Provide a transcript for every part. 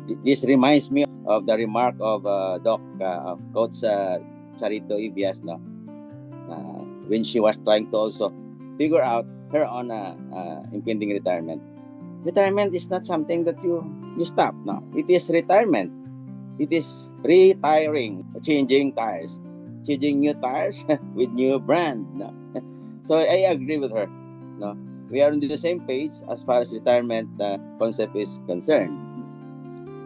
This reminds me of the remark of Coach Sarito Ibias, no? When she was trying to also figure out her own impending retirement. Retirement is not something that you stop. No, it is retirement. It is retiring, changing tires, changing new tires with new brand. No? So I agree with her. No, we are on the same page as far as retirement concept is concerned.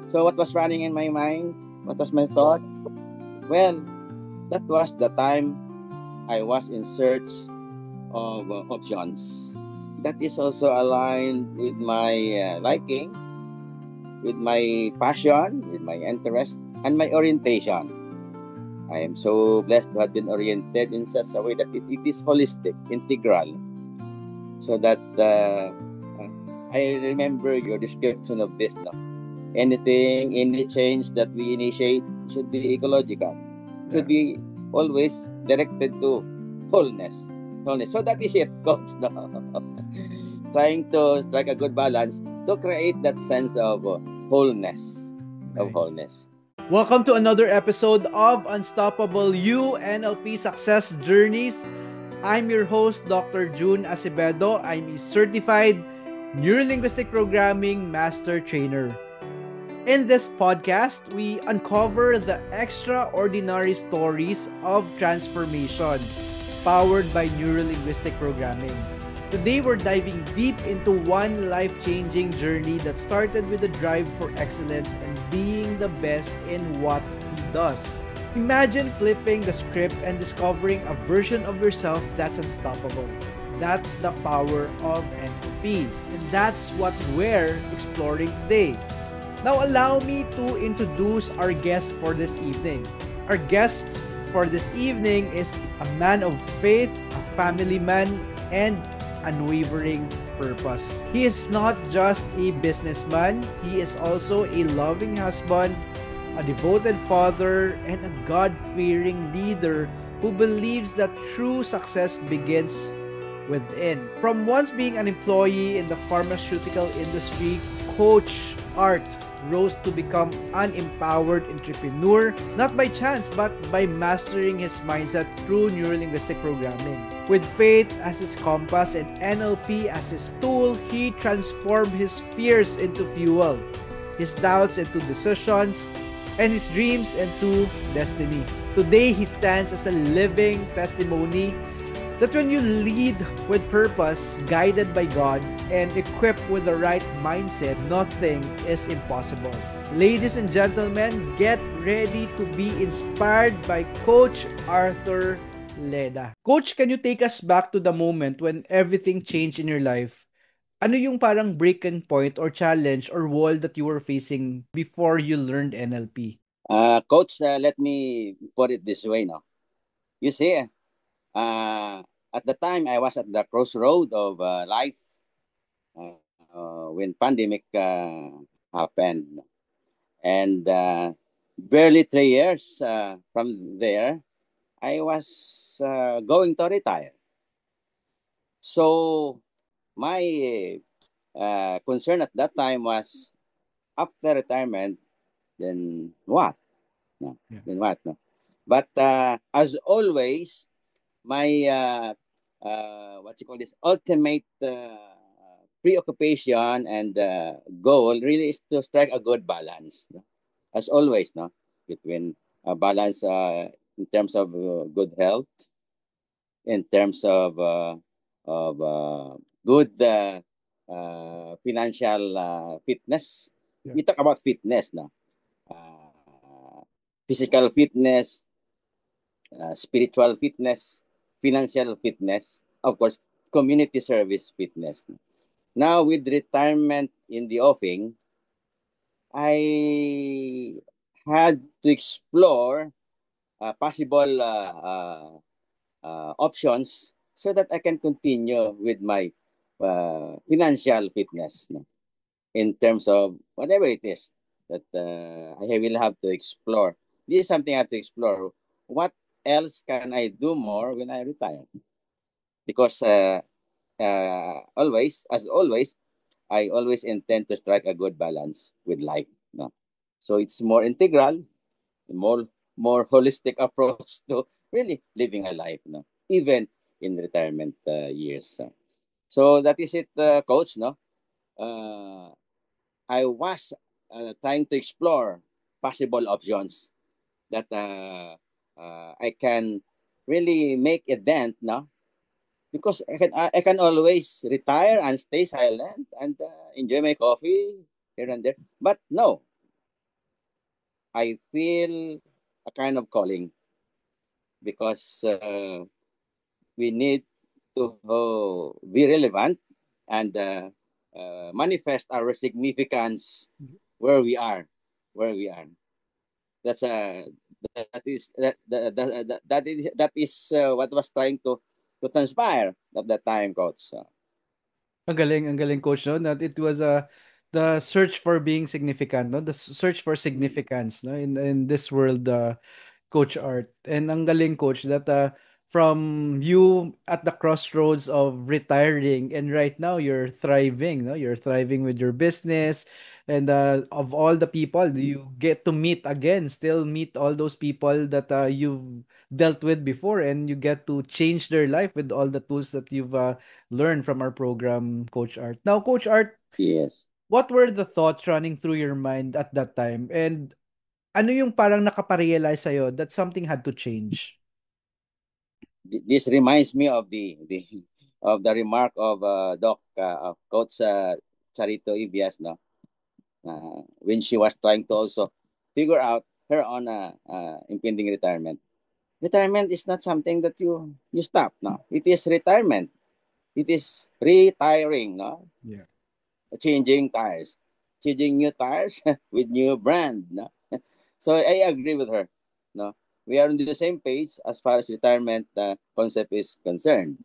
So what was running in my mind? What was my thought? Well, that was the time I was in search of options. That is also aligned with my liking, with my passion, with my interest, and my orientation. I am so blessed to have been oriented in such a way that it is holistic, integral. So that I remember your description of this. No? Any change that we initiate should be ecological. Should be always directed to wholeness. So that is it, Coach. No? Trying to strike a good balance to create that sense of wholeness. Nice. Of wholeness. Welcome to another episode of Unstoppable You NLP Success Journeys. I'm your host, Dr. June Acevedo. I'm a certified Neurolinguistic Programming Master Trainer. In this podcast, we uncover the extraordinary stories of transformation powered by Neurolinguistic Programming. Today, we're diving deep into one life-changing journey that started with a drive for excellence and being the best in what he does. Imagine flipping the script and discovering a version of yourself that's unstoppable. That's the power of NLP, and that's what we're exploring today. Now, allow me to introduce our guest for this evening. Our guest for this evening is a man of faith, a family man, and unwavering purpose. He is not just a businessman, he is also a loving husband, a devoted father, and a God-fearing leader who believes that true success begins within. From once being an employee in the pharmaceutical industry, Coach Art rose to become an empowered entrepreneur, not by chance, but by mastering his mindset through neurolinguistic programming. With faith as his compass and NLP as his tool, he transformed his fears into fuel, his doubts into decisions, and his dreams into destiny. Today, he stands as a living testimony that when you lead with purpose, guided by God, and equipped with the right mindset, nothing is impossible. Ladies and gentlemen, get ready to be inspired by Coach Arthur Leda. Coach, can you take us back to the moment when everything changed in your life? Ano yung parang breaking point or challenge or wall that you were facing before you learned NLP? Coach, let me put it this way now. You see, at the time I was at the crossroad of life when pandemic happened, and barely 3 years from there, I was going to retire. So my concern at that time was, after retirement, then what? No, yeah. Then what? No. But as always, my what you call this ultimate preoccupation and goal really is to strike a good balance. No? As always, no, between a balance in terms of good health, in terms of good financial fitness. Yeah. We talk about fitness now. Physical fitness, spiritual fitness, financial fitness, of course, community service fitness. Now, with retirement in the offing, I had to explore possible options so that I can continue with my financial fitness, no? In terms of whatever it is that I will have to explore. This is something I have to explore. What else can I do more when I retire? Because always, as always, I always intend to strike a good balance with life. No? So it's more integral, more more holistic approach to really living a life, no? Even in retirement years. So that is it, coach. No, uh, I was trying to explore possible options that I can really make a dent. No, because I can always retire and stay silent and enjoy my coffee here and there. But no, I feel a kind of calling because we need to be relevant and manifest our significance where we are, where we are. That's that is what was trying to transpire at that time, coach. So, Ang galing coach, no? That it was the search for being significant, no? The search for significance, no? In this world, Coach Art. And ang galing coach that from you at the crossroads of retiring and right now you're thriving, no? You're thriving with your business and of all the people you get to meet again, still meet all those people that you've dealt with before and you get to change their life with all the tools that you've learned from our program, Coach Art. Now, Coach Art, yes, what were the thoughts running through your mind at that time? And ano yung parang nakaparealize sa'yo that something had to change? this reminds me of the of the remark of Doc of Coach Charito Ibias, no, when she was trying to also figure out her own impending retirement. Retirement is not something that you stop. No, it is retirement. It is retiring. No, Yeah. changing tires, changing new tires with new brand. No, so I agree with her. No, we are on the same page as far as retirement concept is concerned.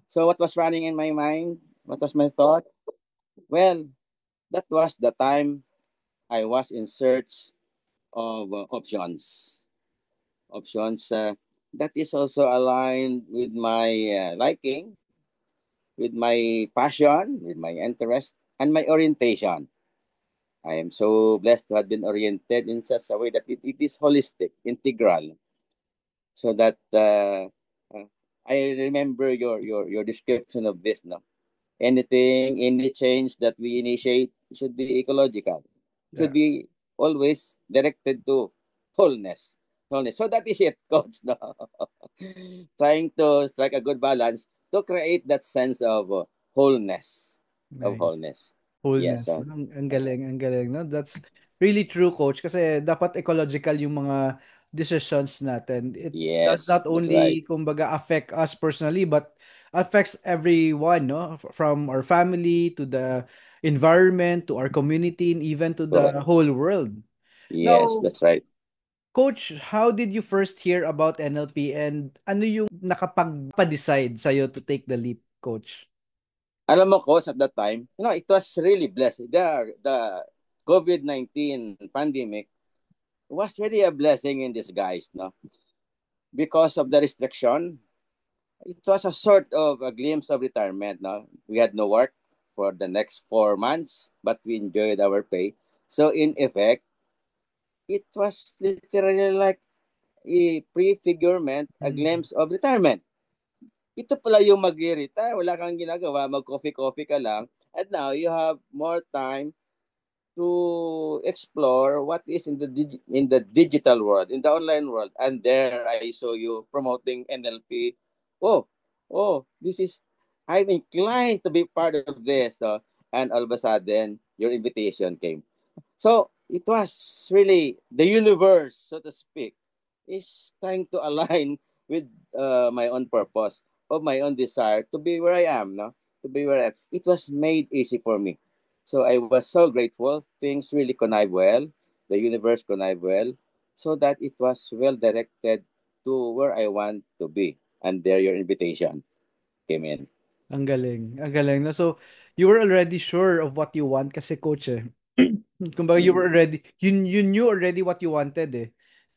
So what was running in my mind? What was my thought? Well, that was the time I was in search of options. Options that is also aligned with my liking, with my passion, with my interest, and my orientation. I am so blessed to have been oriented in such a way that it is holistic, integral, so that I remember your description of this. No, anything, any change that we initiate should be ecological, should Yeah. be always directed to wholeness. Wholeness. So that is it, coach. No? Trying to strike a good balance to create that sense of wholeness. Of Nice. wholeness. Yes. Wholeness. No? Ang galing, no? That's really true, coach. Kasi dapat ecological yung mga decisions natin. It does Yes, not that's right. only, kumbaga, affect us personally, but affects everyone, no? From our family to the environment, to our community, and even to Correct. the whole world. Yes, Now, that's right. Coach, how did you first hear about NLP and ano yung nakapagpa-decide sa'yo to take the leap, Coach? Alam mo, coach, at that time, it was really blessed. The COVID-19 pandemic was really a blessing in disguise, no? Because of the restriction, it was a sort of a glimpse of retirement. No, we had no work for the next 4 months, but we enjoyed our pay. So in effect, it was literally like a prefigurement, a Mm. glimpse of retirement. Ito pala yung mag-retire, wala kang ginagawa, mag-coffee-coffee ka lang, and now you have more time to explore what is in the digital world, in the online world. And there I saw you promoting NLP. Oh, this is, I'm inclined to be part of this. And all of a sudden, your invitation came. So it was really the universe, so to speak, is trying to align with my own purpose, of my own desire to be where I am. No, to be where I am. It was made easy for me. So I was so grateful. Things really connive well. The universe connive well, so that it was well directed to where I want to be. And there, your invitation came in. Ang galing. Ang galing. No? So, you were already sure of what you want kasi coach eh. Kumbaga, you Mm, were already, you knew already what you wanted eh.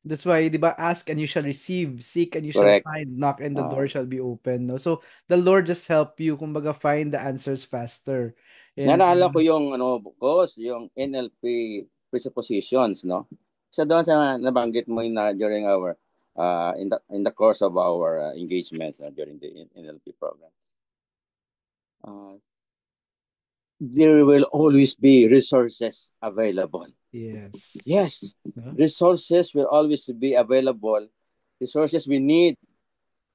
That's why, di ba, ask and you shall receive, seek and you shall correct. find, knock and the Uh, door shall be open. No? So, the Lord just help you, kumbaga, find the answers faster. And, Naalala ko yung ano, boss, yung NLP. presuppositions, no? Sa doon sa nabanggit mo na during our in the course of our engagements during the NLP program. There will always be resources available. Yes. Yes, resources will always be available. Resources we need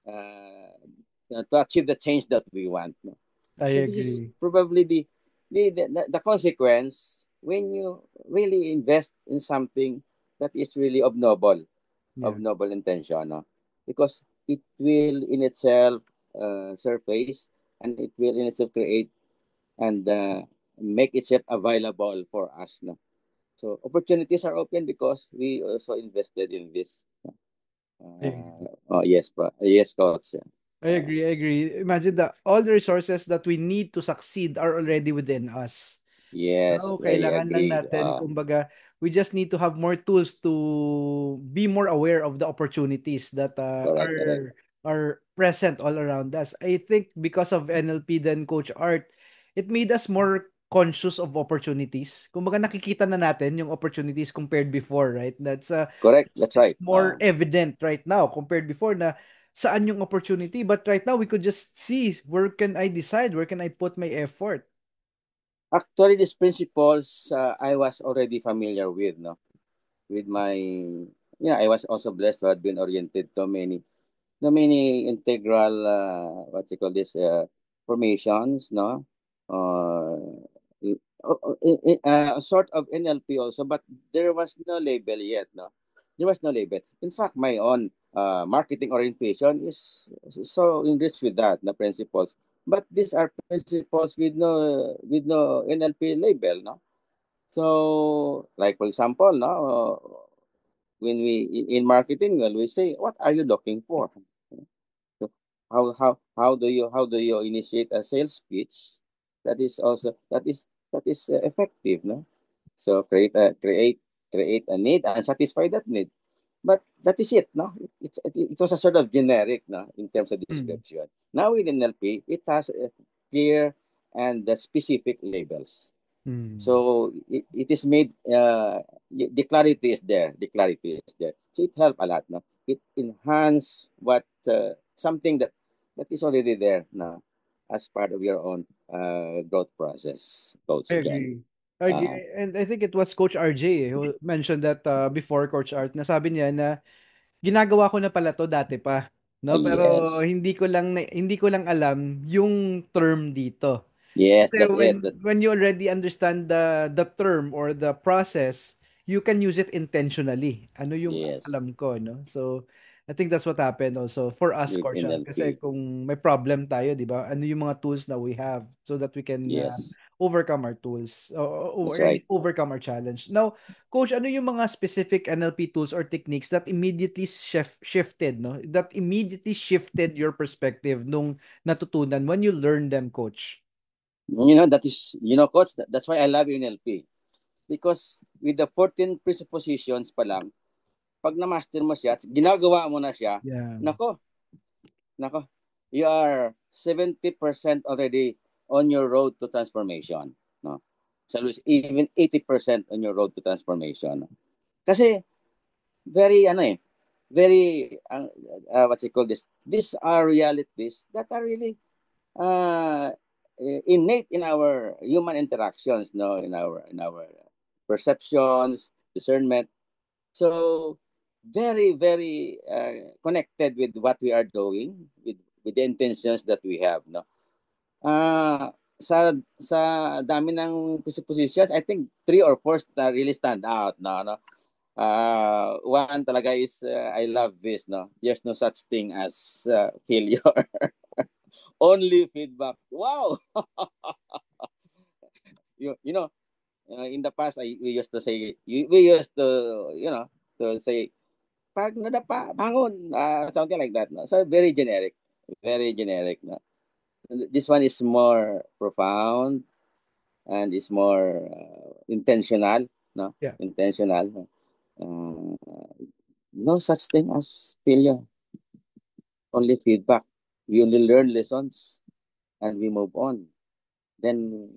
to achieve the change that we want. No? I So this is agree. probably the consequence when you really invest in something that is really of Yeah. noble intention, no? Because it will in itself surface, and it will in itself create and make itself available for us, no? So opportunities are open because we also invested in this. I agree. Oh yes, but yes, coach. I agree. I agree. Imagine that all the resources that we need to succeed are already within us. Yes, Oo, I kailangan lang agree. natin, kumbaga, we just need to have more tools to be more aware of the opportunities that Correct, correct. are present all around us. I think because of NLP then Coach Art, it made us more conscious of opportunities. Kumbaga nakikita na natin yung opportunities compared before, right? Correct. That's It's right. more evident right now compared before na saan yung opportunity. But right now we could just see where can I decide, where can I put my effort. Actually, these principles I was already familiar with, no, with my yeah. I was also blessed to have been oriented to many integral what you call this formations, no, a sort of NLP also, but there was no label yet, no, there was no label. In fact, my own marketing orientation is so enriched with that, the principles. But these are principles with no NLP label, no. So, like for example, no, when we in marketing, well, we say, "What are you looking for?" So how do you initiate a sales pitch that is also that is effective, no? So create a need and satisfy that need. But that is it, no? It was a sort of generic, no, in terms of Mm. description. Now with NLP, it has clear and specific labels. Mm. So it is made the clarity is there. The clarity is there. So it helped a lot. No, it enhance what something that is already there now as part of your own growth process, Coach I John. agree. I agree. Uh, And I think it was Coach RJ who mentioned that before Coach Art. Nasabi niya na ginagawa ko na pala 'to dati pa, 'no? Pero yes, hindi ko lang alam yung term dito. yes, Kasi that's it. when you already understand the term or the process, you can use it intentionally. Ano yung Yes, alam ko, no? So, I think that's what happened also for us, with Coach Art. Kasi NLP. kung may problem tayo, di ba? Ano yung mga tools na we have so that we can Yes, overcome our tools that's or I right. mean, overcome our challenge. Now, Coach, ano yung mga specific NLP tools or techniques that immediately shifted, no? That immediately shifted your perspective nung natutunan when you learned them, Coach? You know that is Coach. That's why I love NLP because with the 14 presuppositions pa lang, pag na-master mo siya, ginagawa mo na siya, Yeah. nako, nako, you are 70% already on your road to transformation. No? So even 80% on your road to transformation. Kasi very, very, what you call this, these are realities that are really uh, innate in our human interactions, no, in our perceptions, discernment. So very, very connected with what we are doing, with the intentions that we have, no. Sa dami ng positions, I think three or four that really stand out, no. One talaga is I love this, no. There's no such thing as failure. Only feedback. Wow. You know, in the past, we used to say, we used to, to say, pag nadapa, bangon, something like that. No? So very generic, very generic. No? This one is more profound and is more intentional. No, Yeah. intentional. Uh, no such thing as failure. Only feedback. We only learn lessons and we move on. Then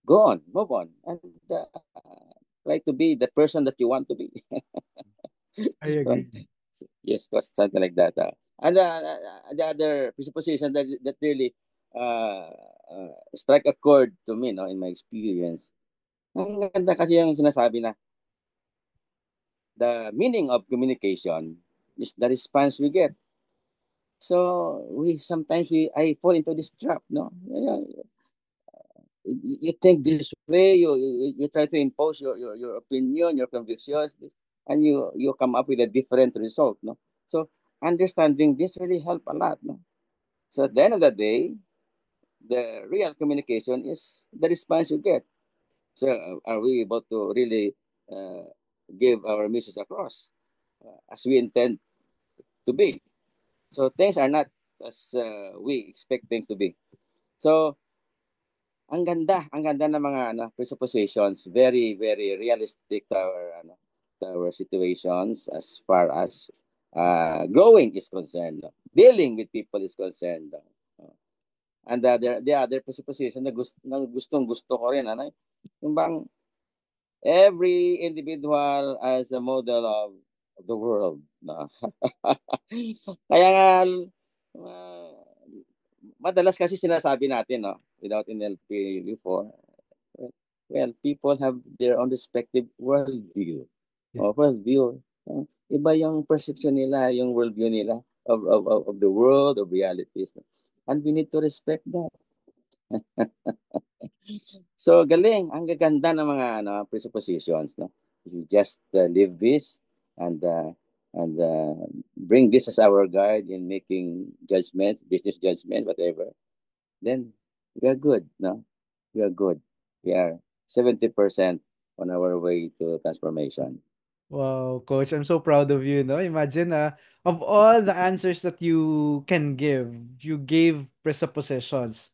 go on, move on, and try to be the person that you want to be. I agree. Yes, was something like that. And the other presupposition that really strike a chord to me, no, in my experience. Ang ganda kasi yung sinasabi na the meaning of communication is the response we get. So we sometimes I fall into this trap, no? You think this way, you try to impose your opinion, your convictions, and you come up with a different result, no? So understanding this really help a lot, no? So at the end of the day, the real communication is the response you get. So are we able to really give our message across as we intend to be? So things are not as we expect things to be. So ang ganda ng mga presuppositions, very very realistic to our situations as far as growing is concerned, no? Dealing with people is concerned. No? And the other presupposition na gustong gusto ko rin, yung bang every individual as a model of the world. No? Kaya nga, uh, madalas kasi sinasabi natin, no, without NLP before, well, people have their own respective worldview. Yeah. O worldview. Iba yung perception nila, yung worldview nila of the world, of realities. No? And we need to respect that. So, galing. Ang gaganda ng mga presuppositions. No? You just live this and bring this as our guide in making judgments, business judgments, whatever. Then we are good. No, we are good. We are 70% on our way to transformation. Wow, coach, I'm so proud of you, no? Imagine, of all the answers that you can give, you gave presuppositions.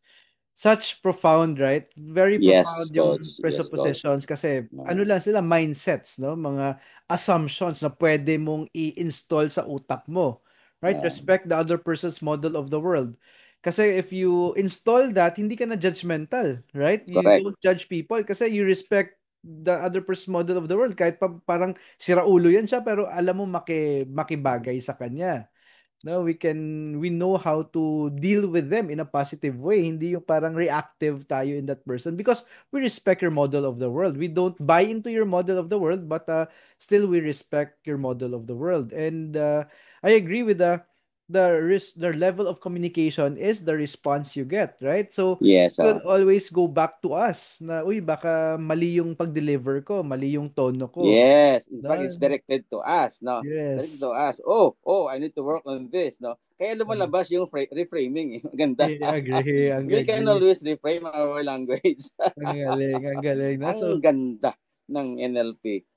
Such profound, right? Very Yes, profound yung coach. Yes, coach. presuppositions kasi ano Uh, lang sila, mindsets, no? Mga assumptions na pwede mong i-install sa utak mo, right? uh, Respect the other person's model of the world. Kasi if you install that, hindi ka na judgmental, right? You correct. don't judge people kasi you respect the other person's model of the world. Kahit parang siraulo yan siya, pero alam mo makibagay sa kanya. No, we know how to deal with them in a positive way. Hindi yung parang reactive tayo in that person because we respect your model of the world. We don't buy into your model of the world, but still we respect your model of the world. And I agree with the level of communication is the response you get, right? So Yes. it will always go back to us na, uy, baka mali yung pag-deliver ko, mali yung tono ko. Yes. In fact, No? it's directed to us. No, directed Yes. to us. Oh, I need to work on this. No, kaya lumalabas yung reframing. Maganda. Agree, ang We can agree. always reframe our language. Ang galing na. Ang So, ganda ng NLP.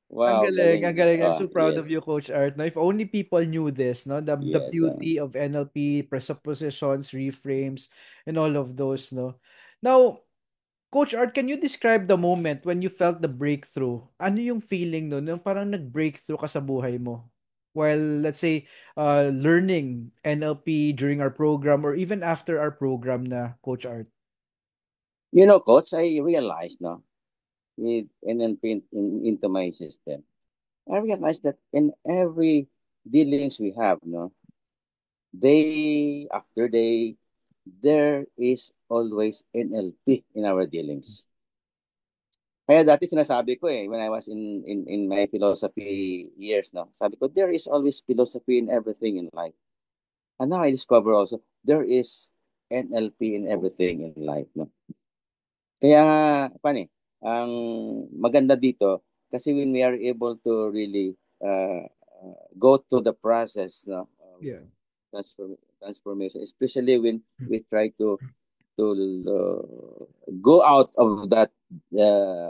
ang Wow, galing, ang galing. galing. I'm so proud of Yes. you, Coach Art. No, if only people knew this, no, the Yes. beauty of NLP, presuppositions, reframes, and all of those, no. Now, Coach Art, can you describe the moment when you felt the breakthrough? Ano yung feeling no? Yung parang nag-breakthrough ka sa buhay mo? While, let's say, learning NLP during our program or even after our program na, Coach Art. You know, coach, I realized, no, with NLP into my system, I realized that in every dealings we have, no, day after day, there is always NLP in our dealings. Kaya dati sinasabi ko when I was in my philosophy years, no, sabi ko, there is always philosophy in everything in life. And now I discover also, there is NLP in everything in life, no. Kaya paano ang maganda dito kasi when we are able to really go to the process, no, Yeah. transformation, especially when we try to go out of that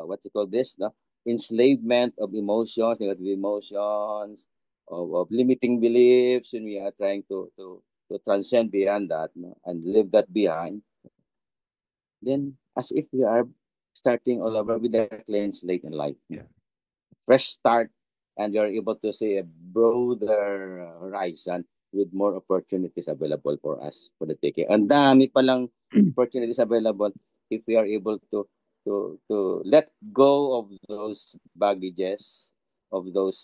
what you call this, no, enslavement of emotions, negative emotions, of limiting beliefs, when we are trying to transcend beyond that, no, and leave that behind, then as if we are starting all over with a clean slate in life. Yeah. Fresh start, and you're able to see a broader horizon with more opportunities available for us for the taking. Ang dami palang opportunities available if we are able to to let go of those baggages, of those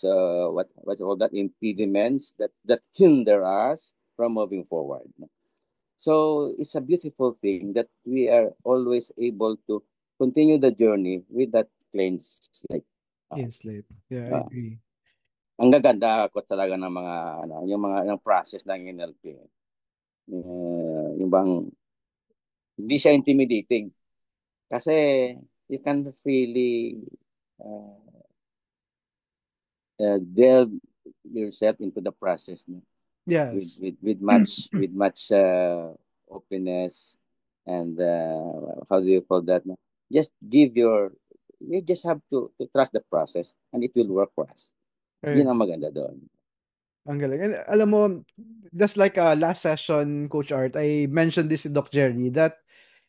what you call that, impediments that hinder us from moving forward. So it's a beautiful thing that we are always able to continue the journey with that clean slate. Clean slate. Yeah, I Uh, agree. ang gaganda ko talaga ng mga ano, yung process ng NLP. Yung bang hindi siya intimidating kasi you can really uh, delve yourself into the process, no? with Yes. with with much with much openness, and how do you call that, no? Just give your You just have to trust the process and it will work for us. I Yun ang agree. maganda doon. Ang galing. And alam mo, just like last session, Coach Art, I mentioned this to Doc Jerry that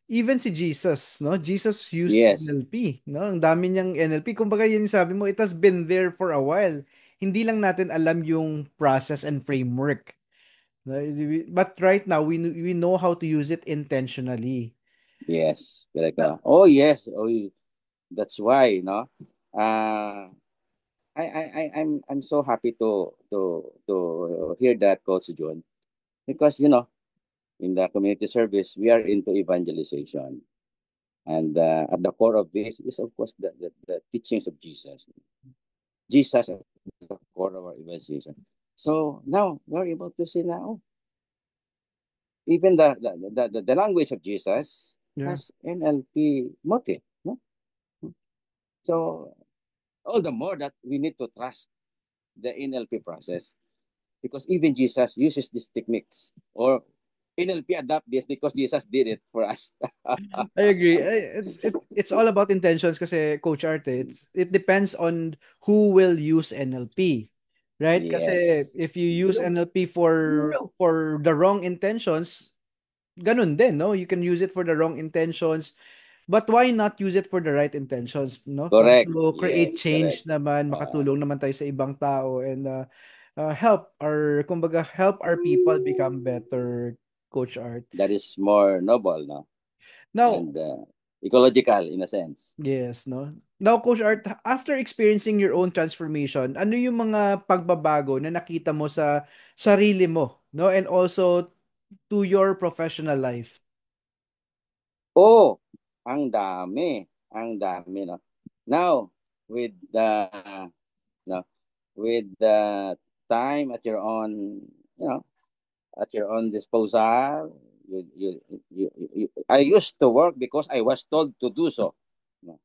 even si Jesus, no? Jesus used Yes, NLP, no? Ang dami niyang NLP. Kumbaga yun yung sabi mo, it has been there for a while. Hindi lang natin alam yung process and framework. No? But right now, we know how to use it intentionally. yes, correct. Na- Oh yes, that's why, no. uh I'm so happy to hear that, Coach John, because in the community service we are into evangelization. And at the core of this is, of course, the teachings of Jesus. Jesus at the core of our evangelization. So now we're able to see now, even the language of Jesus yeah. has NLP motive. No? So all the more that we need to trust the NLP process, because even Jesus uses these techniques, or NLP adapt this because Jesus did it for us. I agree. It's all about intentions kasi Coach Art, it depends on who will use NLP. Right? Kasi Yes, if you use NLP for the wrong intentions, ganun din, no? You can use it for the wrong intentions, but why not use it for the right intentions, no? Para correct. to create Yes, correct. change naman, Uh, makatulong naman tayo sa ibang tao and help our people become better, Coach Art. that is more noble, no? Now, And ecological in a sense. yes, no? Now, Coach Art, after experiencing your own transformation, ano yung mga pagbabago na nakita mo sa sarili mo, no? And also to your professional life? Oh, ang dami, no? Now, with the, no, with the time at your own, you know, at your own disposal, I used to work because I was told to do so. No?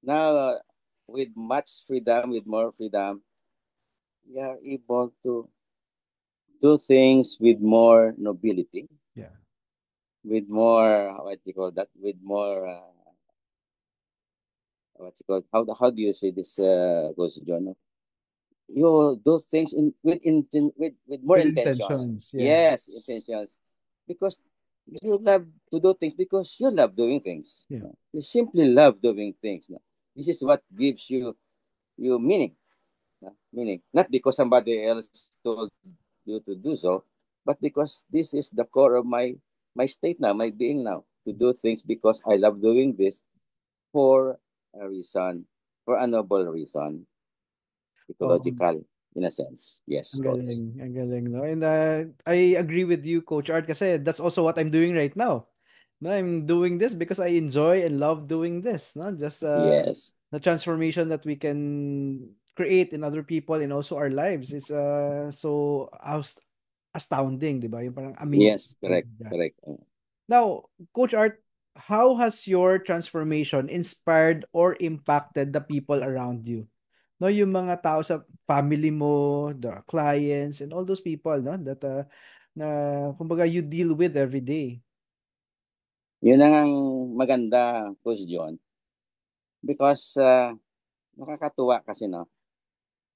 Now, with much freedom, with more freedom, you are able to do things with more nobility, Yeah. with more, what you call that, with more, what's it called, how do you say this, goes John? You do things with more With intentions. intentions, Yes, yes. intentions, because you love to do things because you love doing things. Yeah. No? You simply love doing things. No? This is what gives you meaning. No? Meaning, not because somebody else told you to do so, but because this is the core of my state now, my being now, to do things because I love doing this for a reason, for a noble reason, Oh, ecological in a sense. Yes, ang coach. galing, ang galing, no? And I agree with you, Coach Art, kasi that's also what I'm doing right now. No, I'm doing this because I enjoy and love doing this, no? Just Yes, the transformation that we can create in other people and also our lives is so astounding, di ba? Yung parang amazing yes, to correct, do that. correct. Now, Coach Art, how has your transformation inspired or impacted the people around you? No, yung mga tao sa family mo, the clients, and all those people, no, that na kumbaga you deal with every day. Yun ang maganda, Coach John, because nakakatuwa kasi, no,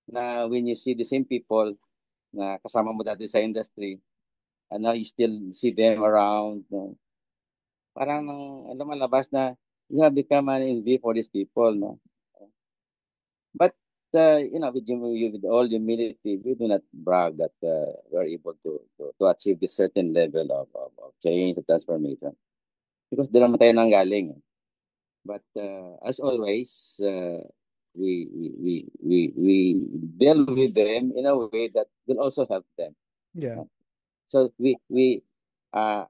na when you see the same people na kasama mo dati sa industry, and now you still see them around, no? Parang lumalabas na you have become an envy for these people, no? But with all humility, we do not brag that we are able to achieve this certain level of change, of transformation. Because doon naman tayo nanggaling. But as always, we deal with them in a way that will also help them. Yeah. So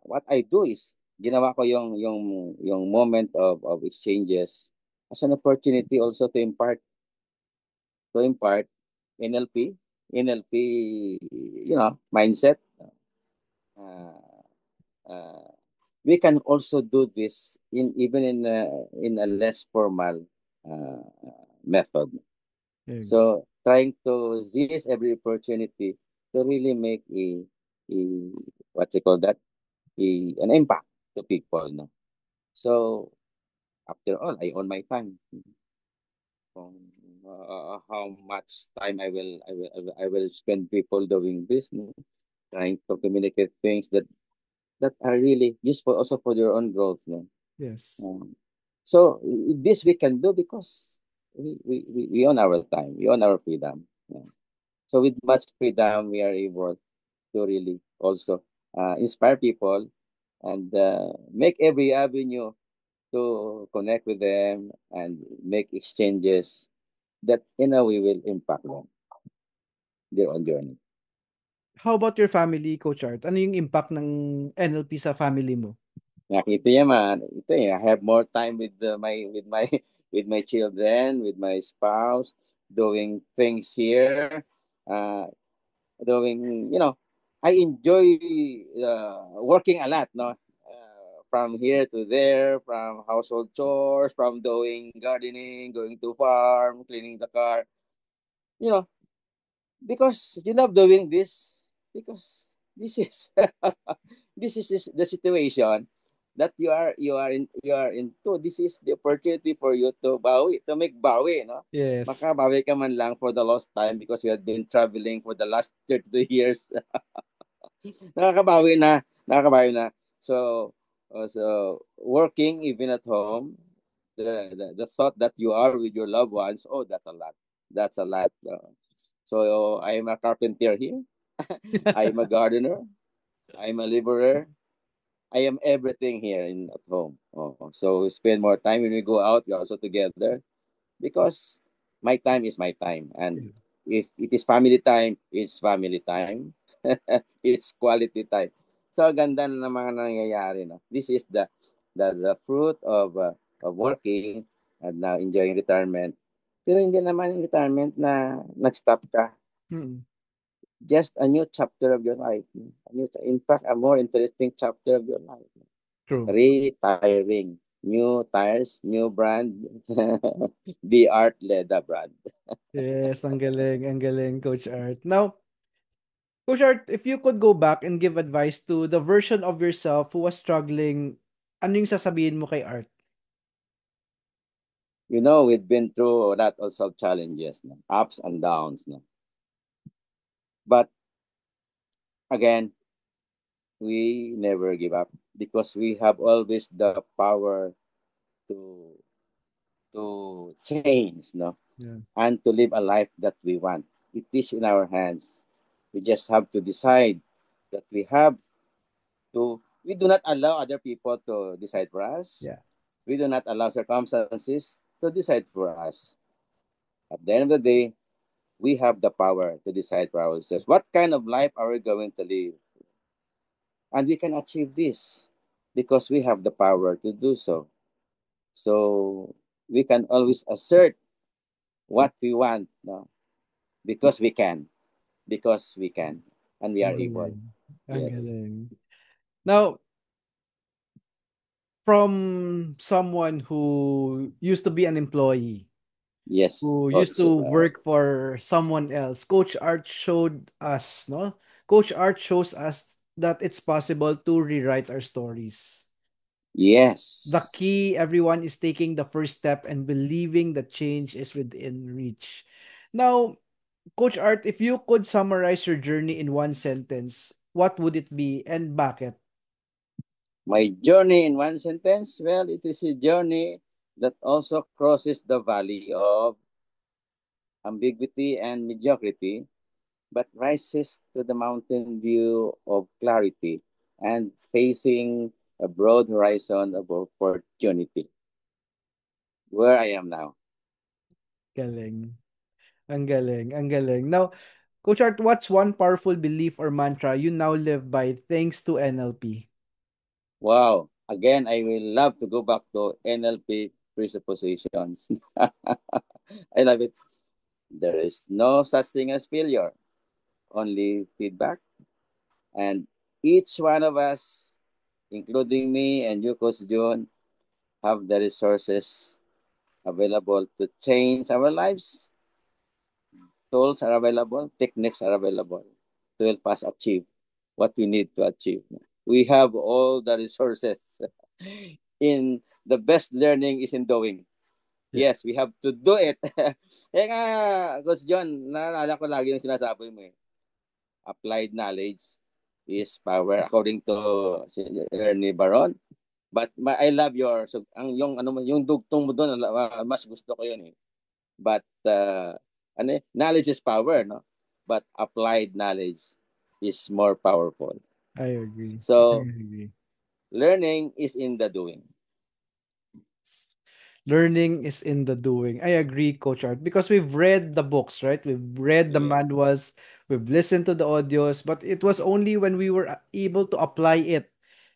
what I do is ginawa ko yung moment of exchanges as an opportunity also to impart NLP NLP mindset. Uh, uh, we can also do this in a less formal uh, method. Yeah. So trying to seize every opportunity to really make a what's it called that an impact to people. No? So after all, I own my time. Kung how much time I will spend people doing this, no? Trying to communicate things that are really useful also for your own growth. No? Yes. So this we can do because we own our time, we own our freedom. Yeah. So with much freedom, we are able to really also inspire people and make every avenue to connect with them and make exchanges that in a way will impact them, their own journey. How about your family, Coach Art? Ano yung impact ng NLP sa family mo? Nakita niya man, ito I have more time with my with my children, with my spouse, doing things here, uh, doing I enjoy working a lot, no. From here to there, from household chores, from doing gardening, going to farm, cleaning the car, you know, because you love doing this, because this is this is the situation that you are into. This is the opportunity for you to make bawi, no? Yes. Makabawi ka man lang for the lost time because you had been traveling for the last 32 years. Nakakabawi na. So working even at home, the thought that you are with your loved ones, oh, that's a lot. That's a lot. So I am a carpenter here. I am a gardener. I am a laborer. I am everything here in at home. So we spend more time when we go out. We are also together because my time is my time, and Yeah. if it is family time, it's family time. It's quality time. So ganda na ng mga nangyayari, no. This is the fruit of working and now enjoying retirement. Pero hindi naman yung retirement na nag-stop ka. Mm. Just a new chapter of your life. In fact, a more interesting chapter of your life. True. Retiring. New tires, new brand. Be Art Leda brand. Yes, ang galing, Coach Art. Now, Coach Art, if you could go back and give advice to the version of yourself who was struggling, ano yung sasabihin mo kay Art? We've been through a lot of challenges, no? Ups and downs. No? But again, we never give up because we have always the power to change, no, Yeah. and to live a life that we want. It is in our hands. We just have to decide that we have to. We do not allow other people to decide for us. Yeah. We do not allow circumstances to decide for us. At the end of the day, we have the power to decide for ourselves. What kind of life are we going to live? And we can achieve this because we have the power to do so. So we can always assert what we want, no? Because we can. Because we can. And we are Ang able. galing. Ang Yes. galing. Now, from someone who used to be an employee, Yes, who used Coach. to work for someone else, Coach Art showed us, no? Coach Art shows us that it's possible to rewrite our stories. The Yes. key, everyone, is taking the first step and believing that change is within reach. Now, Coach Art, if you could summarize your journey in one sentence, what would it be and bakit? My journey in one sentence, well, it is a journey that also crosses the valley of ambiguity and mediocrity, but rises to the mountain view of clarity and facing a broad horizon of opportunity. where I am now. Galing. Ang galing, ang galing. Now, Coach Art, what's one powerful belief or mantra you now live by thanks to NLP? Wow. Again, I will love to go back to NLP presuppositions. I love it. There is no such thing as failure, only feedback. And each one of us, including me and you, Coach John, have the resources available to change our lives. Tools are available, techniques are available to help us achieve what we need to achieve. We have all the resources. In the best learning is in doing. Yeah. Yes, we have to do it. Kaya nga, Coach John, naalala ko lagi yung sinasabi mo eh. Applied knowledge is power according to si Ernie Baron. But I love your so ang yung ano mo yung dugtong mo doon mas gusto ko yun eh. But knowledge is power, no? But applied knowledge is more powerful. I agree. I So agree. learning is in the doing. Learning is in the doing. I agree, Coach Art, because we've read the books, right? We've read the Yes, manuals, we've listened to the audios, but it was only when we were able to apply it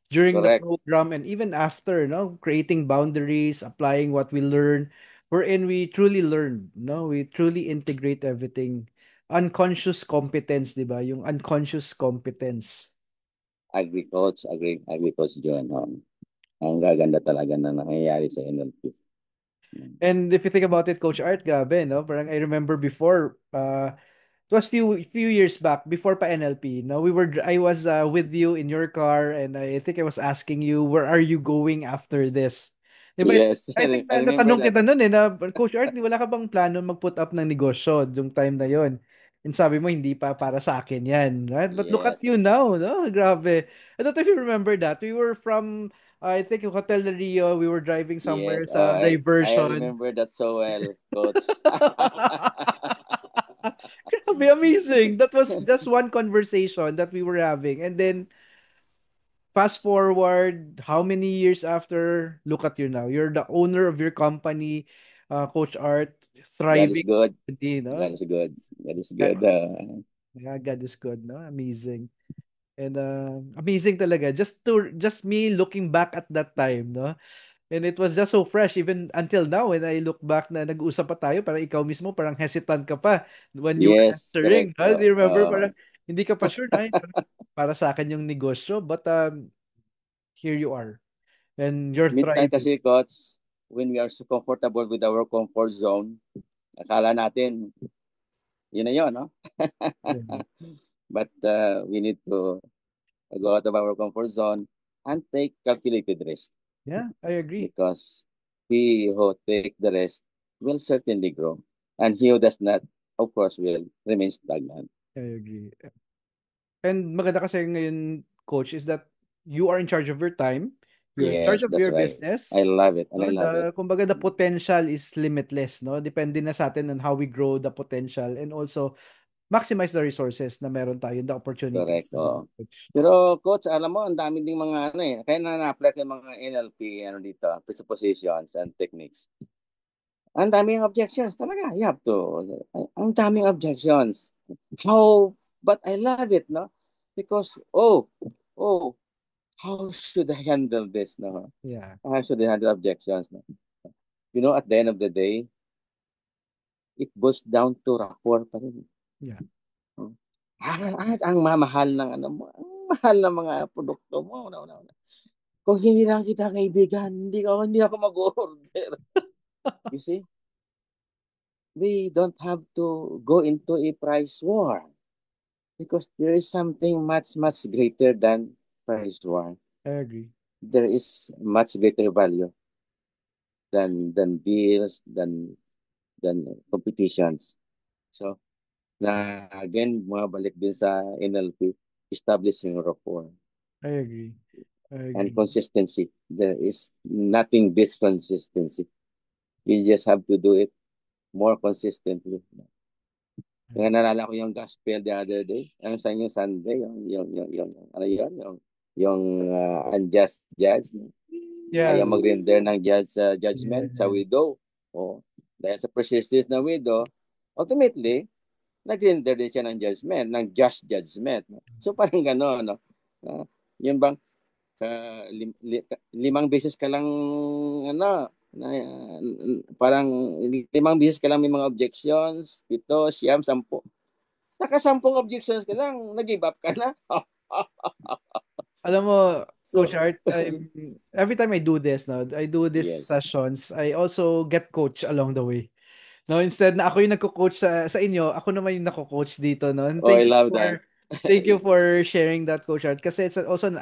during the correct. program and even after, no, creating boundaries, applying what we learn, wherein we truly learn, no, we truly integrate everything. Unconscious competence, di ba? Yung unconscious competence. Agree, coach. Agree, coach John. Ang gaganda talaga na nangyayari sa NLP. And if you think about it, Coach Art, grabe, no? Parang I remember before, it was few years back before pa NLP. No, I was with you in your car, and I think I was asking you, where are you going after this? Diba? Yes, I think I na remember natanong that. kita noon eh na Coach Art, wala ka bang plano mag-put up ng negosyo yung time na yon? And sabi mo hindi pa para sa akin 'yan, right? But look at Yes, you now, no? Grabe. I don't know if you remember that. We were from I think Hotel Del Rio, we were driving yes. somewhere sa I diversion. remember that so well, coach. Grabe, amazing. That was just one conversation that we were having. And then fast forward, how many years after? Look at you now. You're the owner of your company, Coach Art, God is thriving. good. You know, God is good. God is God, good. yeah, God is good, no? Amazing. And amazing talaga. Just me looking back at that time, no? And it was just so fresh even until now when I look back na nag-usap pa tayo, parang ikaw mismo parang hesitant ka pa when you were Yes, answering. correct. No? Do you remember parang hindi ka pa sure na para sa akin yung negosyo, but here you are and you're Meantime thriving. kasi, coach, when we are so comfortable with our comfort zone, akala natin, yun na yun, no? Yeah, But we need to go out of our comfort zone and take calculated rest yeah, I agree. because he who take the rest will certainly grow. And he who does not, of course, will remain stagnant. I agree. And maganda kasi ngayon, coach, is that you are in charge of your time, you're in charge Yes, of that's your right. business. I love it, and I No, love it. kumbaga the potential is limitless, no? Depende na sa atin on how we grow the potential and also maximize the resources na meron tayo, the opportunities Correct. na Oo. meron, coach. Pero coach, alam mo, ang dami ding mga ano eh. Kaya na-apply ko yung mga NLP ano dito, presuppositions and techniques. Ang daming objections talaga. You have to. Ang daming objections. How, but I love it, no? Because, oh, how should I handle this, no? Yeah, How should I handle objections, no? You know, at the end of the day, it boils down to rapport pa rin. yeah, At ang mamahal ng ano mo, ang mahal ng mga produkto mo. No, no, no. Kung hindi lang kita kaibigan, hindi ako mag-order. You see? We don't have to go into a price war because there is something much, much greater than price war. I agree. There is much greater value than bills, than competitions. So, na again, balik din sa NLP, establishing rapport I agree. I and agree. consistency. There is nothing beats consistency. You just have to do it more consistently. Kaya nalala ko yung gospel the other day. Ang sa yung Sunday, ano yun? Yung unjust judge. Ayaw Yes. mag-render ng judgment sa Yes. widow. O, dahil sa persistence ng widow, ultimately, nag-render din siya ng judgment, ng just judgment. So parang gano'n, no? Yun bang, limang beses ka lang, ano, parang 5 beses ka lang may mga objections, 7, 9, 10. Nakasampung objections ka lang, nag-give up ka na. Alam mo, Coach So, Art, every time I do this, no, I do these yes. sessions, I also get coach along the way. No, instead na ako yung nagko-coach sa inyo, ako naman yung nako-coach dito, no. And Oh, I love that. thank you for sharing that, Coach Art, kasi it's also an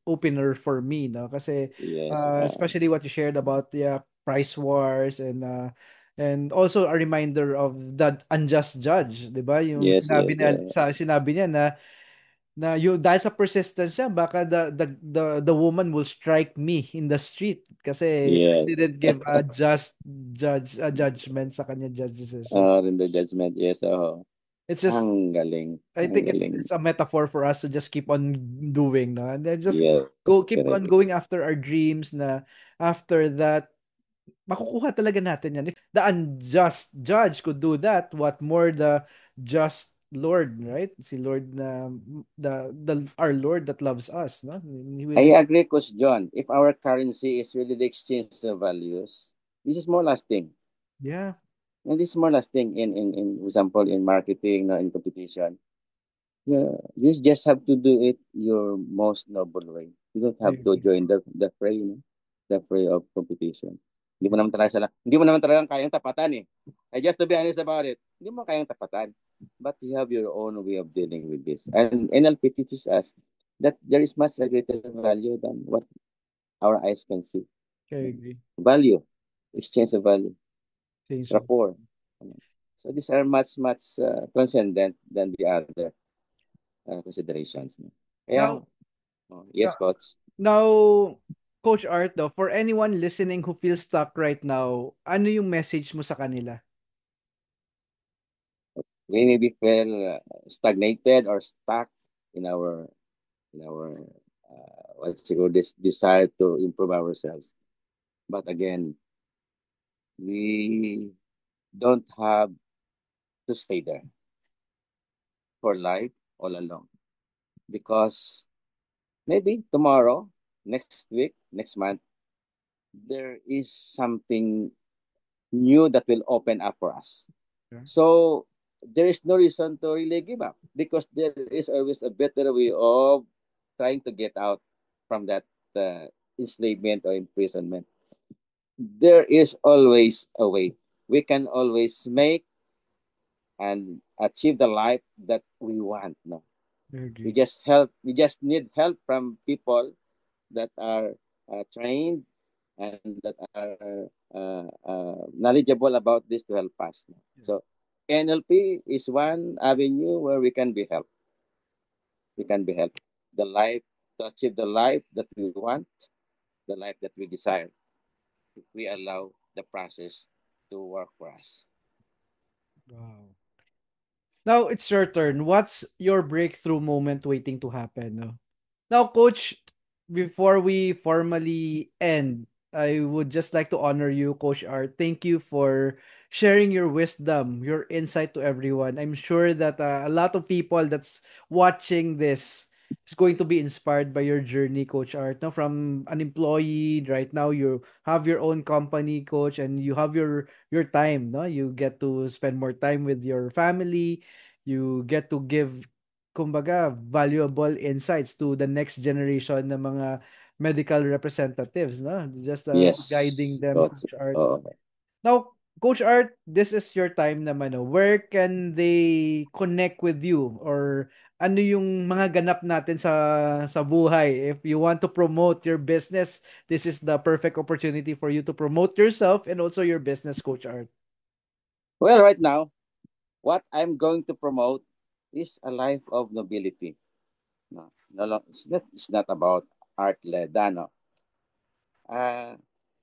opener for me, no. Kasi Yes. especially what you shared about the price wars and also a reminder of that unjust judge, 'di ba? Yung Yes, yes. sinabi niya na yung dahil sa persistence niya baka the woman will strike me in the street kasi I Yes. didn't give a just judgment sa kanya judge decision. In the judgment, yes. Oh, It's just ang galing. I Ang think galing. it's a metaphor for us to just keep on doing, no, and then just Yes, keep on correct. going after our dreams na after that makukuha talaga natin yan. If the unjust judge could do that, what more the just Lord, right? Si Lord na the our Lord that loves us, no? He will, I agree, Coach John. If our currency is really the exchange of values, this is more lasting. yeah, And this is more lasting in example, in marketing, no, in competition. Yeah, you just have to do it your most noble way. You don't I have to agree. join the fray, no? The fray of competition. Hindi mo naman talaga kayang tapatan eh. I just to be honest about it, hindi mo kayang tapatan. But you have your own way of dealing with this. And NLP teaches us that there is much a greater value than what our eyes can see. I agree. Value, exchange of value, Change of rapport. So these are much transcendent than the other considerations. No? Kaya, now. yes, coach. Now, Coach Art, though, for anyone listening who feels stuck right now, ano yung message mo sa kanila? We maybe feel stagnated or stuck in our what's it called, this desire to improve ourselves. But again, we don't have to stay there for life all along because maybe tomorrow, next week, next month, there is something new that will open up for us. Yeah. So there is no reason to really give up because there is always a better way of trying to get out from that enslavement or imprisonment. There is always a way. We can always make and achieve the life that we want. No, I we agree. just help. We just need help from people that are trained and that are knowledgeable about this to help us. Yeah. So NLP is one avenue where we can be helped. We can be helped. The life to achieve the life that we want, the life that we desire, if we allow the process to work for us. Wow. Now it's your turn. What's your breakthrough moment waiting to happen? No? Now, Coach, before we formally end, I would just like to honor you, Coach Art. Thank you for sharing your wisdom, your insight to everyone. I'm sure that a lot of people that's watching this is going to be inspired by your journey, Coach Art. Now, from an employee, right now you have your own company, Coach, and you have your time. No, you get to spend more time with your family. You get to give kumbaga, valuable insights to the next generation ng mga medical representatives, no? Just guiding Yes, them, coach. Coach Art. Oh, Now, Coach Art, this is your time naman, no? Where can they connect with you? Or ano yung mga ganap natin sa buhay? If you want to promote your business, this is the perfect opportunity for you to promote yourself and also your business, Coach Art. well, right now, what I'm going to promote is a life of nobility. No, it's not about art led. No. Uh,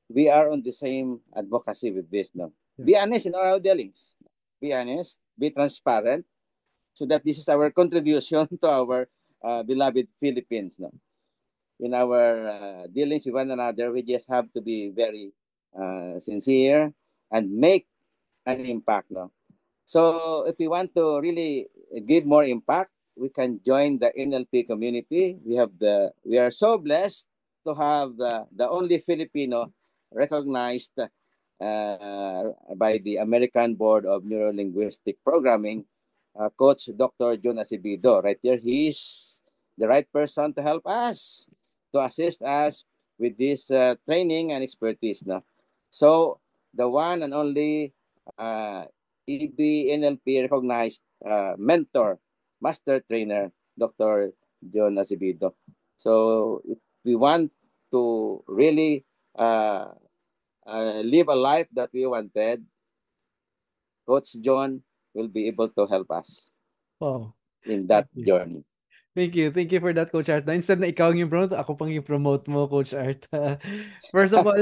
we are on the same advocacy with this. No, Yeah. be honest in our dealings. Be honest. Be transparent. So that this is our contribution to our beloved Philippines. No, in our dealings with one another, we just have to be very sincere, and make an impact. No? So if we want to really give more impact, we can join the NLP community. We are so blessed to have the only Filipino recognized by the American Board of Neurolinguistic Programming, Coach Dr. Jun Acevedo. Right here, he's the right person to help us, to assist us with this training and expertise. No? So the one and only EB-NLP recognized mentor, master trainer, Dr. John Acevedo. So if we want to really live a life that we wanted, Coach John will be able to help us in that journey. Thank you. Thank you for that, Coach Art. Instead na ikaw yung promote, ako pang yung promote mo, Coach Art. First of all,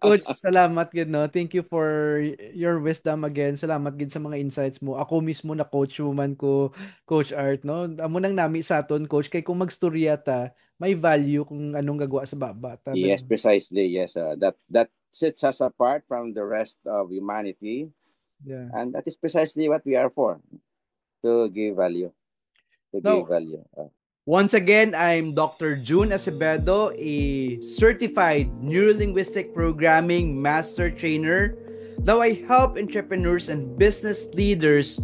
Coach, salamat gid, no? Thank you for your wisdom again. Salamat gid sa mga insights mo. Ako mismo na coach woman ko, Coach Art, no? Amo nang nami sa aton, Coach, kay kung magstorya ta, may value kung anong gagawa sa bata. Yes, precisely. Yes, that sets us apart from the rest of humanity. Yeah. And that is precisely what we are for, to give value. Give value. Once again, I'm Dr. June Acevedo, a certified neurolinguistic programming master trainer. Though I help entrepreneurs and business leaders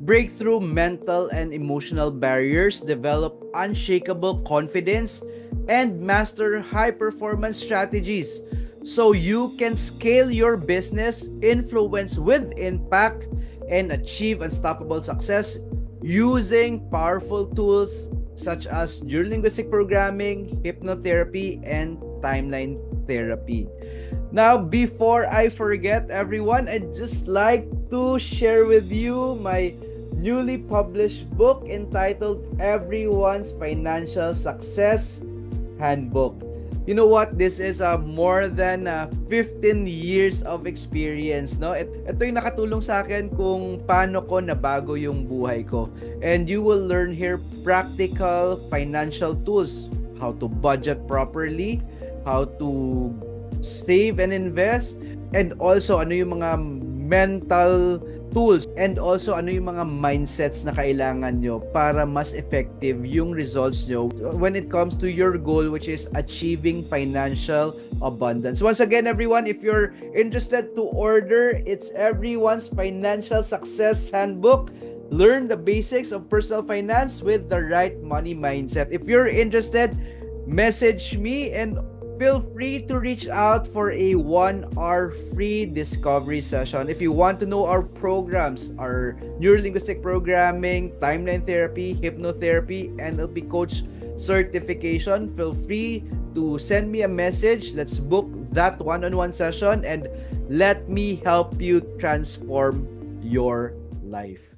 break through mental and emotional barriers, develop unshakable confidence, and master high-performance strategies so you can scale your business, influence with impact, and achieve unstoppable success using powerful tools such as neurolinguistic programming, hypnotherapy, and timeline therapy. Now, before I forget, everyone, I'd just like to share with you my newly published book entitled Everyone's Financial Success Handbook. You know what? This is more than 15 years of experience, no? Ito yung nakatulong sa akin kung paano ko nabago yung buhay ko. And you will learn here practical financial tools, how to budget properly, how to save and invest, and also ano yung mga mental tools, and also ano yung mga mindsets na kailangan nyo para mas effective yung results nyo when it comes to your goal, which is achieving financial abundance. Once again, everyone, if you're interested to order, it's Everyone's Financial Success Handbook. Learn the basics of personal finance with the right money mindset. If you're interested, message me and feel free to reach out for a 1-hour free discovery session. If you want to know our programs, our neurolinguistic programming, timeline therapy, hypnotherapy, NLP coach certification, feel free to send me a message. Let's book that one-on-one session and let me help you transform your life.